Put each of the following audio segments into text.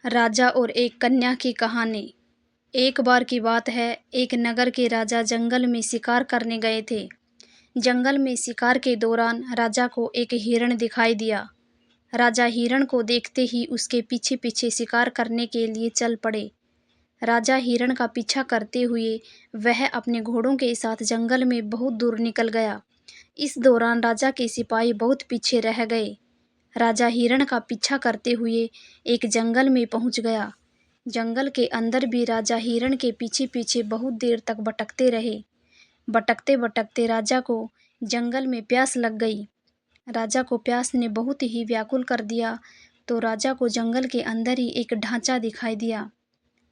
राजा और एक कन्या की कहानी। एक बार की बात है, एक नगर के राजा जंगल में शिकार करने गए थे। जंगल में शिकार के दौरान राजा को एक हिरण दिखाई दिया। राजा हिरण को देखते ही उसके पीछे पीछे शिकार करने के लिए चल पड़े। राजा हिरण का पीछा करते हुए वह अपने घोड़ों के साथ जंगल में बहुत दूर निकल गया। इस दौरान राजा के सिपाही बहुत पीछे रह गए। राजा हिरण का पीछा करते हुए एक जंगल में पहुंच गया। जंगल के अंदर भी राजा हिरण के पीछे पीछे बहुत देर तक भटकते रहे। भटकते भटकते राजा को जंगल में प्यास लग गई। राजा को प्यास ने बहुत ही व्याकुल कर दिया, तो राजा को जंगल के अंदर ही एक ढांचा दिखाई दिया।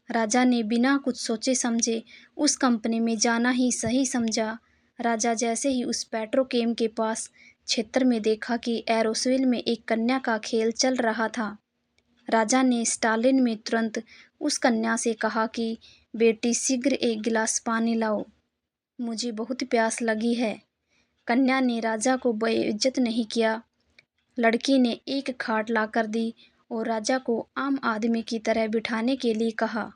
राजा ने बिना कुछ सोचे समझे उस कंपनी में जाना ही सही समझा। राजा जैसे ही उस पेट्रोकेम के पास क्षेत्र में देखा कि एरोसेल में एक कन्या का खेल चल रहा था। राजा ने स्टालिन में तुरंत उस कन्या से कहा कि बेटी शीघ्र एक गिलास पानी लाओ, मुझे बहुत प्यास लगी है। कन्या ने राजा को बेइज्जत नहीं किया। लड़की ने एक खाट लाकर दी और राजा को आम आदमी की तरह बिठाने के लिए कहा।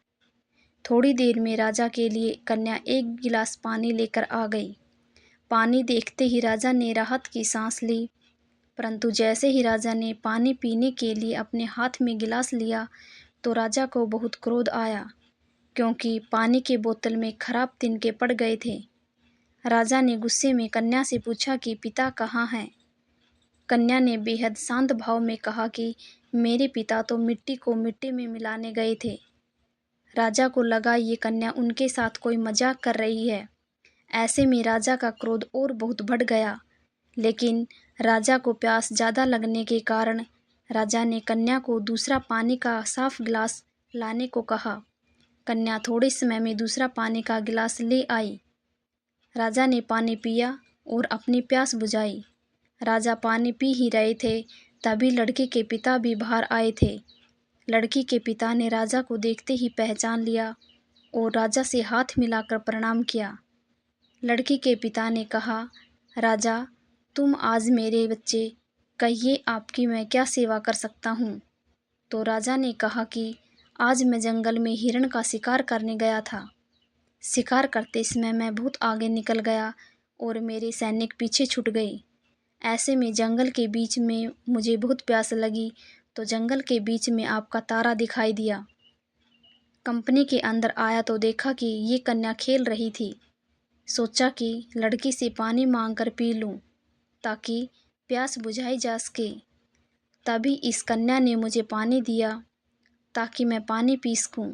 थोड़ी देर में राजा के लिए कन्या एक गिलास पानी लेकर आ गई। पानी देखते ही राजा ने राहत की सांस ली, परंतु जैसे ही राजा ने पानी पीने के लिए अपने हाथ में गिलास लिया तो राजा को बहुत क्रोध आया, क्योंकि पानी के बोतल में खराब तिनके पड़ गए थे। राजा ने गुस्से में कन्या से पूछा कि पिता कहाँ हैं। कन्या ने बेहद शांत भाव में कहा कि मेरे पिता तो मिट्टी को मिट्टी में मिलाने गए थे। राजा को लगा ये कन्या उनके साथ कोई मजाक कर रही है। ऐसे में राजा का क्रोध और बहुत बढ़ गया, लेकिन राजा को प्यास ज़्यादा लगने के कारण राजा ने कन्या को दूसरा पानी का साफ गिलास लाने को कहा। कन्या थोड़े समय में दूसरा पानी का गिलास ले आई। राजा ने पानी पिया और अपनी प्यास बुझाई। राजा पानी पी ही रहे थे, तभी लड़की के पिता भी बाहर आए थे। लड़की के पिता ने राजा को देखते ही पहचान लिया और राजा से हाथ मिलाकर प्रणाम किया। लड़की के पिता ने कहा, राजा, तुम आज मेरे बच्चे, कहिए आपकी मैं क्या सेवा कर सकता हूँ। तो राजा ने कहा कि आज मैं जंगल में हिरण का शिकार करने गया था। शिकार करते समय मैं बहुत आगे निकल गया और मेरे सैनिक पीछे छूट गए। ऐसे में जंगल के बीच में मुझे बहुत प्यास लगी, तो जंगल के बीच में आपका तारा दिखाई दिया। कंपनी के अंदर आया तो देखा कि ये कन्या खेल रही थी। सोचा कि लड़की से पानी मांगकर पी लूं, ताकि प्यास बुझाई जा सके। तभी इस कन्या ने मुझे पानी दिया ताकि मैं पानी पी सकूं।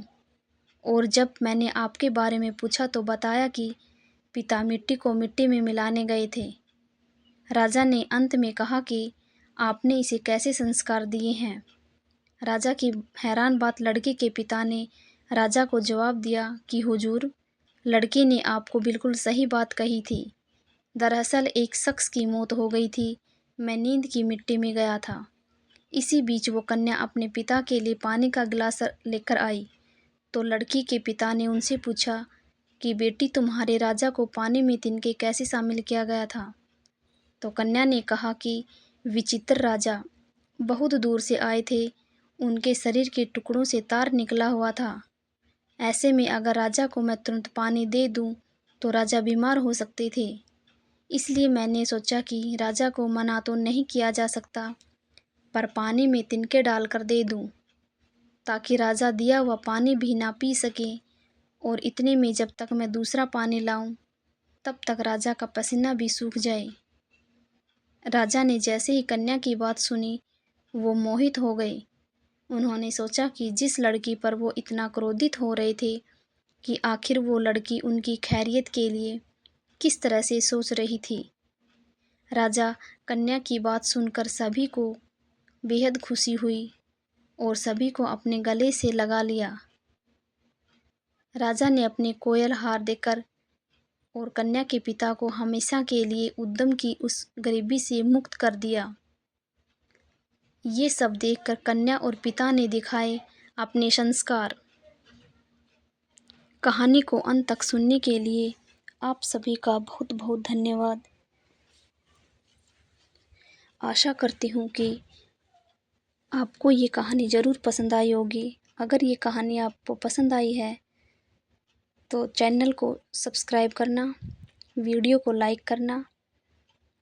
और जब मैंने आपके बारे में पूछा तो बताया कि पिता मिट्टी को मिट्टी में मिलाने गए थे। राजा ने अंत में कहा कि आपने इसे कैसे संस्कार दिए हैं। राजा की हैरान बात लड़की के पिता ने राजा को जवाब दिया कि हुजूर, लड़की ने आपको बिल्कुल सही बात कही थी। दरअसल एक शख्स की मौत हो गई थी, मैं नींद की मिट्टी में गया था। इसी बीच वो कन्या अपने पिता के लिए पानी का गिलास लेकर आई, तो लड़की के पिता ने उनसे पूछा कि बेटी, तुम्हारे राजा को पानी में तिनके कैसे शामिल किया गया था। तो कन्या ने कहा कि विचित्र राजा बहुत दूर से आए थे, उनके शरीर के टुकड़ों से तार निकला हुआ था। ऐसे में अगर राजा को मैं तुरंत पानी दे दूं तो राजा बीमार हो सकते थे। इसलिए मैंने सोचा कि राजा को मना तो नहीं किया जा सकता, पर पानी में तिनके डालकर दे दूं, ताकि राजा दिया हुआ पानी भी ना पी सके। और इतने में जब तक मैं दूसरा पानी लाऊं, तब तक राजा का पसीना भी सूख जाए। राजा ने जैसे ही कन्या की बात सुनी, वो मोहित हो गए। उन्होंने सोचा कि जिस लड़की पर वो इतना क्रोधित हो रहे थे, कि आखिर वो लड़की उनकी खैरियत के लिए किस तरह से सोच रही थी। राजा कन्या की बात सुनकर सभी को बेहद खुशी हुई और सभी को अपने गले से लगा लिया। राजा ने अपने कोयल हार देकर और कन्या के पिता को हमेशा के लिए उद्यम की उस गरीबी से मुक्त कर दिया। ये सब देखकर कन्या और पिता ने दिखाए अपने संस्कार। कहानी को अंत तक सुनने के लिए आप सभी का बहुत बहुत धन्यवाद। आशा करती हूँ कि आपको ये कहानी ज़रूर पसंद आई होगी। अगर ये कहानी आपको पसंद आई है तो चैनल को सब्सक्राइब करना, वीडियो को लाइक करना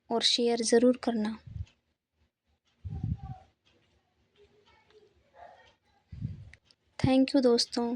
और शेयर ज़रूर करना। थैंक यू दोस्तों।